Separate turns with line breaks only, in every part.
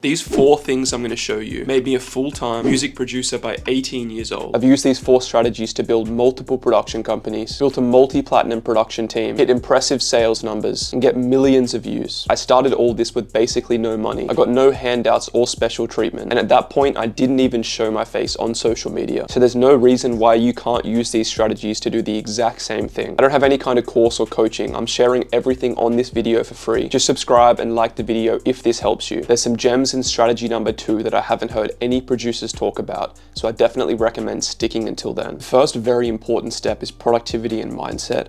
These 4 things I'm going to show you made me a full-time music producer by 18 years old.
I've used these 4 strategies to build multiple production companies, built a multi-platinum production team, hit impressive sales numbers, and get millions of views. I started all this with basically no money. I got no handouts or special treatment. And at that point, I didn't even show my face on social media. So there's no reason why you can't use these strategies to do the exact same thing. I don't have any kind of course or coaching. I'm sharing everything on this video for free. Just subscribe and like the video if this helps you. There's some gems in strategy number 2 that I haven't heard any producers talk about, so I definitely recommend sticking until then. The first very important step is productivity and mindset.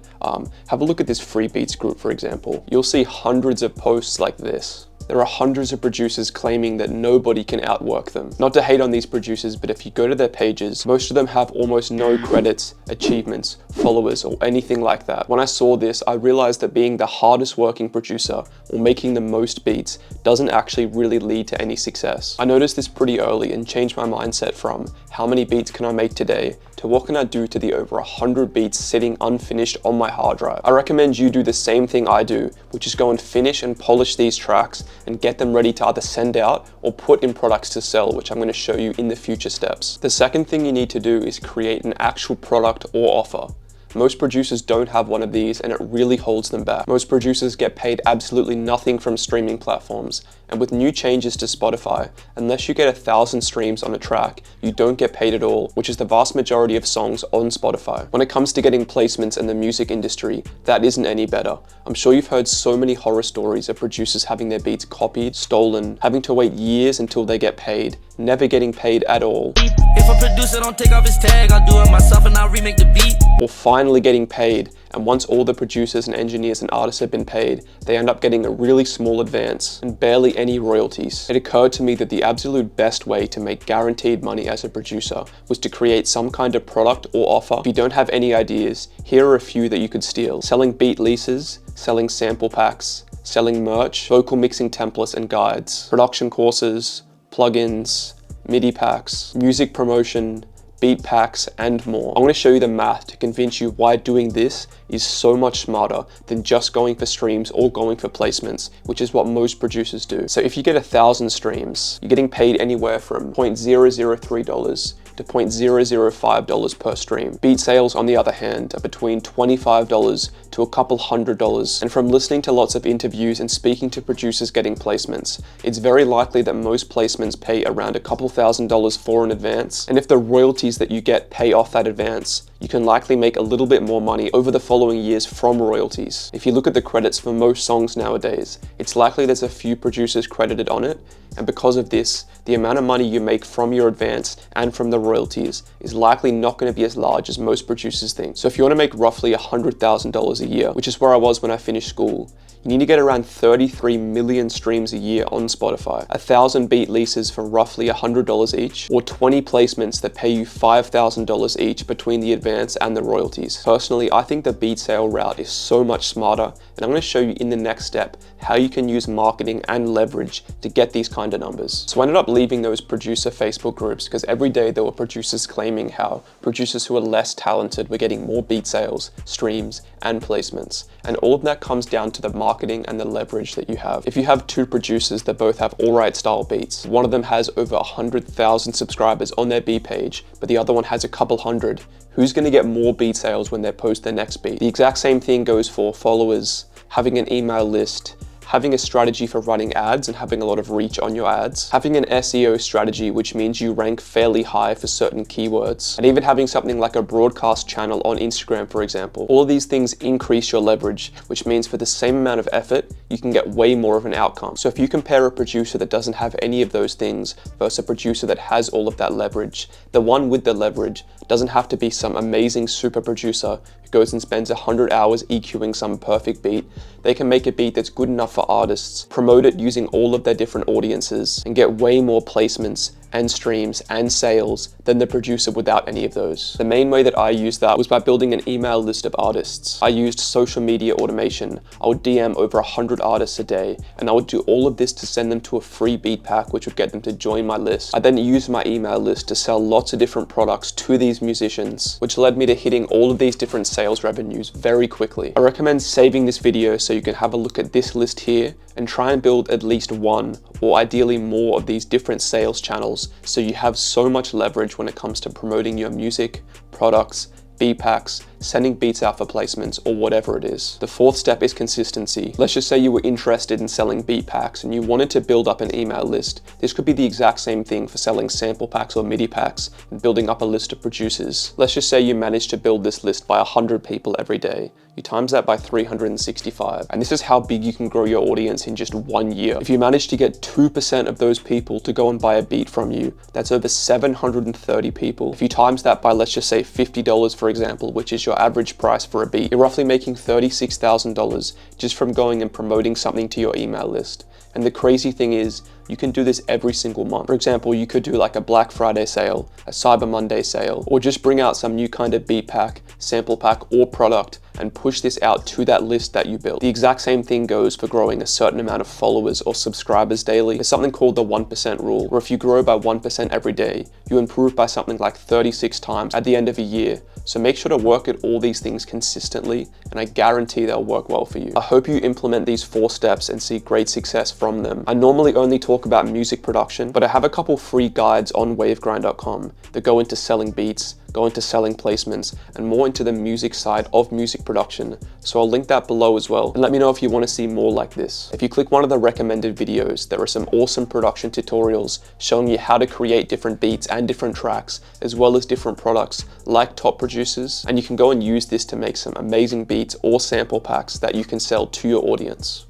Have a look at this Free Beats group, for example. You'll see hundreds of posts like this. There are hundreds of producers claiming that nobody can outwork them. Not to hate on these producers, but if you go to their pages, most of them have almost no credits, achievements, followers, or anything like that. When I saw this, I realized that being the hardest working producer or making the most beats doesn't actually really lead to any success. I noticed this pretty early and changed my mindset from how many beats can I make today to what can I do to the over 100 beats sitting unfinished on my hard drive. I recommend you do the same thing I do, which is go and finish and polish these tracks and get them ready to either send out or put in products to sell, which I'm going to show you in the future steps. The second thing you need to do is create an actual product or offer. Most producers don't have one of these and it really holds them back. Most producers get paid absolutely nothing from streaming platforms, and with new changes to Spotify, unless you get 1,000 streams on a track, you don't get paid at all, which is the vast majority of songs on Spotify. When it comes to getting placements in the music industry, that isn't any better. I'm sure you've heard so many horror stories of producers having their beats copied, stolen, having to wait years until they get paid, never getting paid at all.
If a producer don't take off his tag, I'll do it myself and I'll remake the beat.
Or finally getting paid, and once all the producers and engineers and artists have been paid, they end up getting a really small advance and barely any royalties. It occurred to me that the absolute best way to make guaranteed money as a producer was to create some kind of product or offer. If you don't have any ideas, here are a few that you could steal. Selling beat leases, selling sample packs, selling merch, vocal mixing templates and guides, production courses, plugins, MIDI packs, music promotion, beat packs, and more. I'm going to show you the math to convince you why doing this is so much smarter than just going for streams or going for placements, which is what most producers do. So if you get 1,000 streams, you're getting paid anywhere from $0.003 to $0.005 per stream. Beat sales, on the other hand, are between $25 to a couple $100. And from listening to lots of interviews and speaking to producers getting placements, it's very likely that most placements pay around a couple $1,000s for an advance. And if the royalties that you get pay off that advance, you can likely make a little bit more money over the following years from royalties. If you look at the credits for most songs nowadays, it's likely there's a few producers credited on it, and because of this, the amount of money you make from your advance and from the royalties is likely not going to be as large as most producers think. So if you want to make roughly $100,000 a year, which is where I was when I finished school, you need to get around 33 million streams a year on Spotify, 1,000 beat leases for roughly $100 each, or 20 placements that pay you $5,000 each between the advance and the royalties. Personally, I think the beat sale route is so much smarter, and I'm going to show you in the next step how you can use marketing and leverage to get these kind of numbers. So I ended up leaving those producer Facebook groups because every day there were producers claiming how producers who are less talented were getting more beat sales, streams, and placements. And all of that comes down to the marketing and the leverage that you have. If you have 2 producers that both have alright style beats, one of them has over 100,000 subscribers on their beat page, but the other one has a couple hundred, who's going to get more beat sales when they post their next beat? The exact same thing goes for followers, having an email list, having a strategy for running ads and having a lot of reach on your ads, having an SEO strategy, which means you rank fairly high for certain keywords, and even having something like a broadcast channel on Instagram, for example. All of these things increase your leverage, which means for the same amount of effort, you can get way more of an outcome. So if you compare a producer that doesn't have any of those things versus a producer that has all of that leverage, the one with the leverage doesn't have to be some amazing super producer who goes and spends 100 hours EQing some perfect beat. They can make a beat that's good enough for artists, promote it using all of their different audiences, and get way more placements and streams and sales than the producer without any of those. The main way that I used that was by building an email list of artists. I used social media automation. I would DM over 100 artists a day, and I would do all of this to send them to a free beat pack, which would get them to join my list. I then used my email list to sell lots of different products to these musicians, which led me to hitting all of these different sales sales revenues very quickly. I recommend saving this video so you can have a look at this list here and try and build at least one or ideally more of these different sales channels so you have so much leverage when it comes to promoting your music, products, beat packs, sending beats out for placements, or whatever it is. The fourth step is consistency. Let's just say you were interested in selling beat packs and you wanted to build up an email list. This could be the exact same thing for selling sample packs or MIDI packs and building up a list of producers. Let's just say you managed to build this list by 100 people every day. You times that by 365. And this is how big you can grow your audience in just 1 year. If you manage to get 2% of those people to go and buy a beat from you, that's over 730 people. If you times that by, let's just say $50, for example, which is your average price for a beat, you're roughly making $36,000 just from going and promoting something to your email list. And the crazy thing is, you can do this every single month. For example, you could do like a Black Friday sale, a Cyber Monday sale, or just bring out some new kind of beat pack, sample pack, or product and push this out to that list that you built. The exact same thing goes for growing a certain amount of followers or subscribers daily. There's something called the 1% rule, where if you grow by 1% every day, you improve by something like 36 times at the end of a year. So make sure to work at all these things consistently, and I guarantee they'll work well for you. I hope you implement these 4 steps and see great success from them. I normally only talk about music production, but I have a couple free guides on wavegrind.com that go into selling beats, go into selling placements, and more into the music side of music production. So I'll link that below as well. And let me know if you want to see more like this. If you click one of the recommended videos, there are some awesome production tutorials showing you how to create different beats and different tracks, as well as different products like top producers. And you can go and use this to make some amazing beats or sample packs that you can sell to your audience.